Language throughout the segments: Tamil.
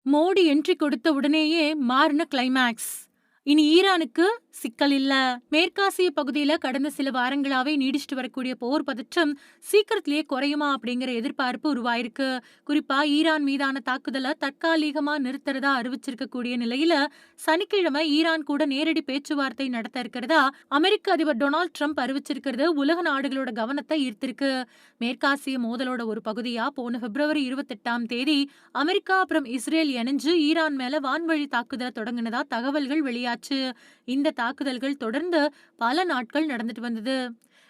மோடி என்ட்ரி கொடுத்த உடனேயே மாறின கிளைமாக்ஸ். இனி ஈரானுக்கு சிக்கல் இல்ல. மேற்காசிய பகுதியில கடந்த சில வாரங்களாவே நீடிச்சிட்டு வரக்கூடிய போர் பதற்றம் சீக்கிரத்திலேயே குறையுமா அப்படிங்கிற எதிர்பார்ப்பு உருவாயிருக்கு. குறிப்பா ஈரான் மீதான தாக்குதலை தற்காலிகமா நிறுத்துறதா அறிவிச்சிருக்கக்கூடிய நிலையில சனிக்கிழமை ஈரான் கூட நேரடி பேச்சுவார்த்தை நடத்த இருக்கிறதா அமெரிக்க அதிபர் டொனால்ட் ட்ரம்ப் அறிவிச்சிருக்கிறது உலக நாடுகளோட கவனத்தை ஈர்த்திருக்கு. மேற்காசிய மோதலோட ஒரு பகுதியா போன பிப்ரவரி 28ஆம் தேதி அமெரிக்கா அப்புறம் இஸ்ரேல் இணைஞ்சு ஈரான் மேல வான்வழி தாக்குதலை தொடங்கினதா தகவல்கள் வெளியாச்சு. இந்த தாக்குதல்கள் தொடர்ந்து பல நாட்கள் நடந்துட்டு வந்தது.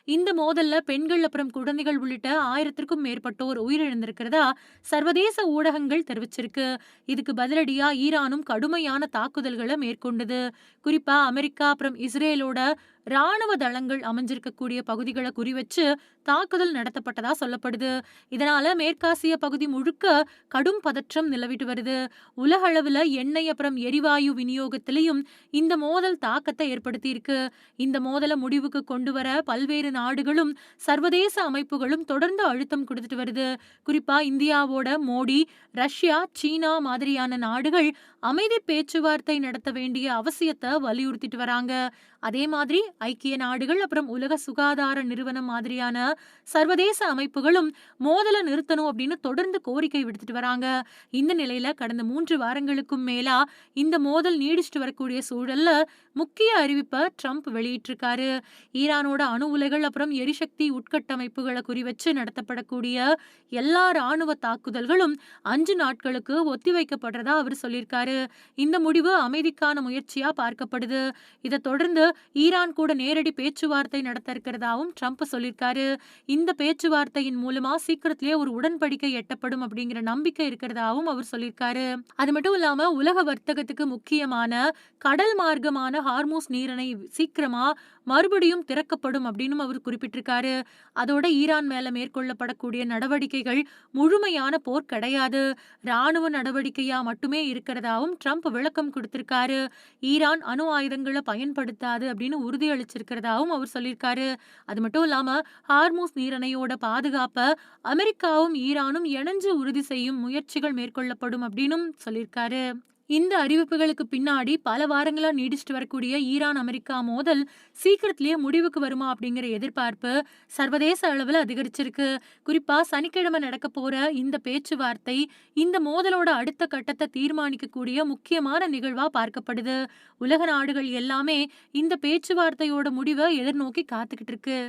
இந்த மோதல்ல பெண்கள் அப்புறம் குழந்தைகள் உள்ளிட்ட 1000த்திற்கும் மேற்பட்டோர் உயிரிழந்திருக்கிறதா சர்வதேச ஊடகங்கள் தெரிவிச்சிருக்கு. இதுக்கு பதிலடியா ஈரானும் கடுமையான தாக்குதல்களை மேற்கொண்டது. குறிப்பா அமெரிக்கா அப்புறம் இஸ்ரேலோட ராணுவ தளங்கள் அமைஞ்சிருக்கக்கூடிய பகுதிகளை குறிவச்சு தாக்குதல் நடத்தப்பட்டதா சொல்லப்படுது. இதனால மேற்காசிய பகுதி முழுக்க கடும் பதற்றம் நிலவிட்டு வருது. உலக அளவுல எண்ணெய் அப்புறம் எரிவாயு விநியோகத்திலையும் இந்த மோதல் தாக்கத்தை ஏற்படுத்தி இருக்கு. இந்த மோதலை முடிவுக்கு கொண்டு வர பல்வேறு நாடுகளும் சர்வதேச அமைப்புகளும் தொடர்ந்து அழுத்தம் கொடுத்துட்டு வருது. குறிப்பா இந்தியாவோட மோடி, ரஷ்யா, சீனா மாதிரியான நாடுகள் அமைதி பேச்சுவார்த்தை நடத்த வேண்டிய அவசியத்தை வலியுறுத்திட்டு வராங்க. அதே மாதிரி ஐக்கிய நாடுகள் அப்புறம் உலக சுகாதார நிறுவனம் மாதிரியான சர்வதேச அமைப்புகளும் மோதலை நிறுத்தணும் அப்படின்னு தொடர்ந்து கோரிக்கை விடுத்துட்டு வராங்க. இந்த நிலையில கடந்த 3 வாரங்களுக்கும் மேலா இந்த மோதல் நீடிச்சிட்டு வரக்கூடிய சூழல்ல முக்கிய அறிவிப்பை ட்ரம்ப் வெளியிட்டிருக்காரு. ஈரானோட அணு உலைகள் அப்புறம் எரிசக்தி உட்கட்டமைப்புகளை குறிவச்சு நடத்தப்படக்கூடிய எல்லா ராணுவ தாக்குதல்களும் 5 நாட்களுக்கு ஒத்திவைக்கப்படுறதா அவர் சொல்லியிருக்காரு. இந்த முடிவு அமைதிக்கான முயற்சியா பார்க்கப்படுது. இதை தொடர்ந்து ஈரான் கூட நேரடி பேச்சுவார்த்தை நடத்த இருக்கிறதாவும் ட்ரம்ப் சொல்லியிருக்காரு. இந்த பேச்சுவார்த்தையின் மூலமா சீக்கிரத்திலேயே ஒரு உடன்படிக்கை எட்டப்படும் அப்படிங்கிற நம்பிக்கை இருக்கிறதாவும் அவர் சொல்லியிருக்காரு. அது மட்டும் இல்லாம உலக வர்த்தகத்துக்கு முக்கியமான கடல் மார்க்கமான ஹார்மூஸ் நீரிணை சீக்கிரமா மறுபடியும் திறக்கப்படும் அப்படின்னு அவர் குறிப்பிட்டிருக்காரு. அதோட ஈரான் மேல மேற்கொள்ளப்படக்கூடிய நடவடிக்கைகள் முழுமையான போர் கிடையாது, ராணுவ நடவடிக்கையா மட்டுமே இருக்கிறதாவும் ட்ரம்ப் விளக்கம் கொடுத்திருக்காரு. ஈரான் அணு ஆயுதங்களை பயன்படுத்தாது அப்படின்னு உறுதியளிச்சிருக்கிறதாவும் அவர் சொல்லியிருக்காரு. அது மட்டும் இல்லாம ஹார்மூஸ் நீரிணையோட பாதுகாப்பை அமெரிக்காவும் ஈரானும் இணைஞ்சு உறுதி செய்யும் முயற்சிகள் மேற்கொள்ளப்படும் அப்படின்னும் சொல்லியிருக்காரு. இந்த அறிவிப்புகளுக்கு பின்னாடி பல வாரங்களா நீடிச்சிட்டு வரக்கூடிய ஈரான் அமெரிக்கா மோதல் சீக்கிரத்திலேயே முடிவுக்கு வருமா அப்படிங்கிற எதிர்பார்ப்பு சர்வதேச அளவில் அதிகரிச்சிருக்கு. குறிப்பா சனிக்கிழமை நடக்க போற இந்த பேச்சுவார்த்தை இந்த மோதலோட அடுத்த கட்டத்தை தீர்மானிக்கக்கூடிய முக்கியமான நிகழ்வா பார்க்கப்படுது. உலக நாடுகள் எல்லாமே இந்த பேச்சுவார்த்தையோட முடிவை எதிர்நோக்கி காத்துக்கிட்டு இருக்கு.